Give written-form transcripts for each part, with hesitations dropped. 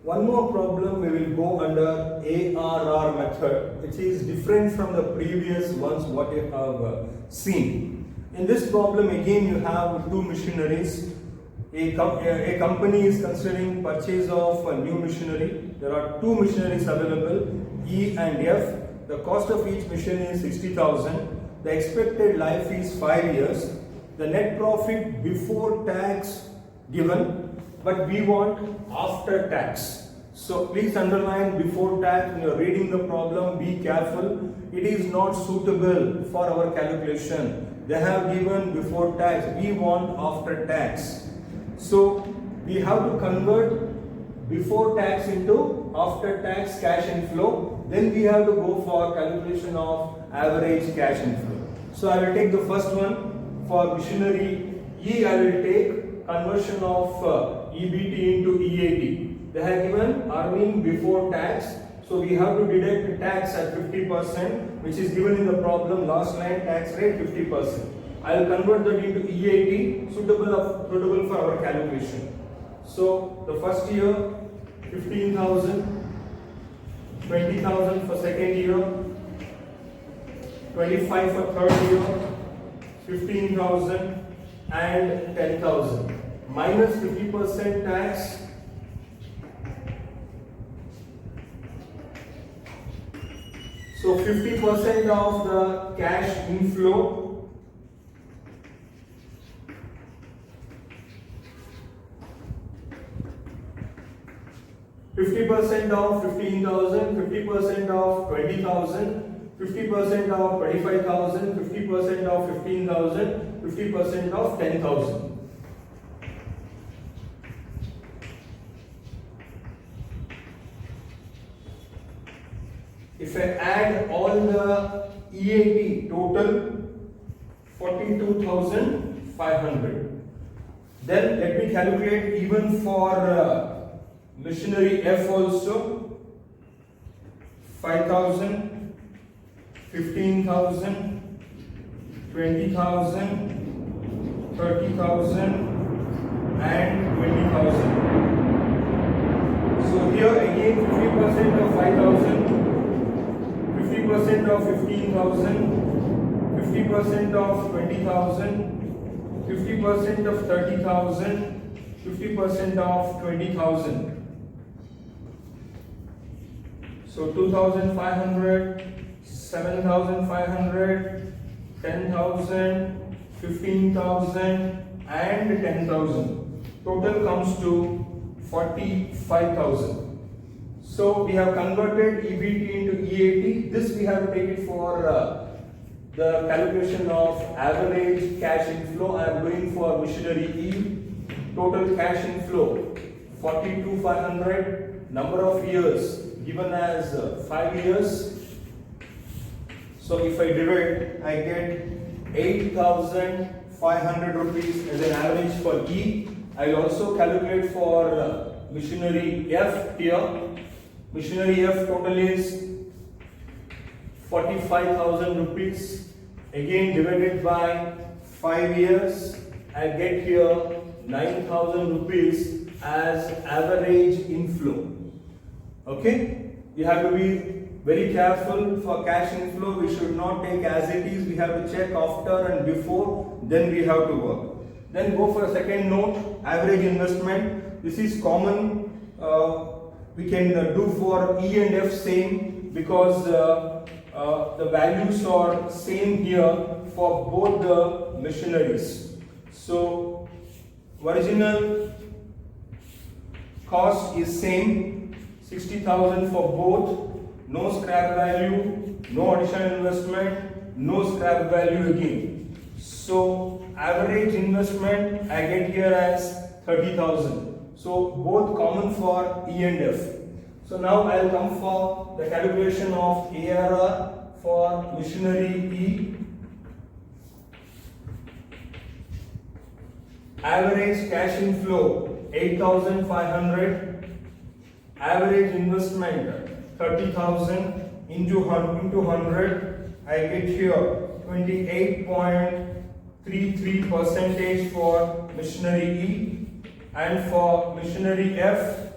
One more problem we will go under ARR method, which is different from the previous ones what you have seen. In this problem again you have two machineries. A company is considering purchase of a new machinery. There are two machineries available, E and F. The cost of each machine is 60,000. The expected life is 5 years. The net profit before tax given, but we want after tax. So please underline before tax when you are reading the problem. Be careful. It is not suitable for our calculation. They have given before tax. We want after tax. So we have to convert before tax into after tax cash inflow. Then we have to go for calculation of average cash inflow. So I will take the first one. For machinery E, I will take conversion of EBT into EAT. They have given earning before tax. So we have to deduct tax at 50%, which is given in the problem. Last line tax rate 50%. I will convert that into EAT, suitable for our calculation. So the first year 15,000, 20,000 for second year, 25 for third year, 15,000 and 10,000. Minus 50% tax. So 50% of the cash inflow. %50 of 15,000, 50% of 20,000, 50% of 25,000, 50% of 15,000, 50% of 10,000. If I add all the EAT total 42,500. Then let me calculate even for machinery F also. 5,000, 15,000, 20,000, 30,000 and 20,000. So here again 50% of 5,000, 50% of 15,000, 50% of 20,000, 50% of 30,000, 50% of 20,000. So 2,500, 7,500, 10,000, 15,000 and 10,000. Total comes to 45,000. So we have converted EBT into EAT. This we have to take it for the calculation of average cash inflow. I am going for machinery E. Total cash inflow 42,500. Number of years given as 5 years. So if I divide, I get 8,500 rupees as an average for E. I will also calculate for machinery F here. Machinery F total is 45,000 rupees. Again divided by 5 years, I get here 9,000 rupees as average inflow. Okay? You have to be very careful for cash inflow. We should not take as it is. We have to check after and before, then we have to work. Then go for a second note, average investment. This is common. We can do for E and F same because the values are same here for both the machineries. So original cost is same, 60,000 for both. No scrap value, no additional investment, no scrap value again. So average investment I get here as 30,000. So both common for E and F. So now I will come for the calculation of ARR for machinery E. Average cash inflow 8,500. Average investment 30,000 into 100. I get here 28.33% for machinery E, and for machinery F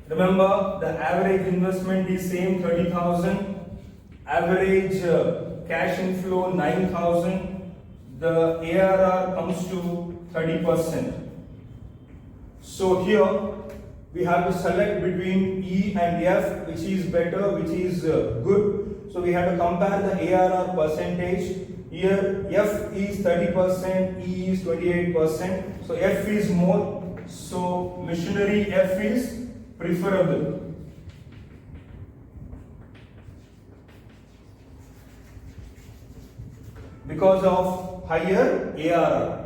Remember, the average investment is same 30,000. Average cash inflow 9,000. The ARR comes to 30%. So here we have to select between E and F, which is better, which is good. So we have to compare the ARR percentage. Here F is 30%, E is 28%. So F is more. So machinery F is preferable. Because of higher ARR.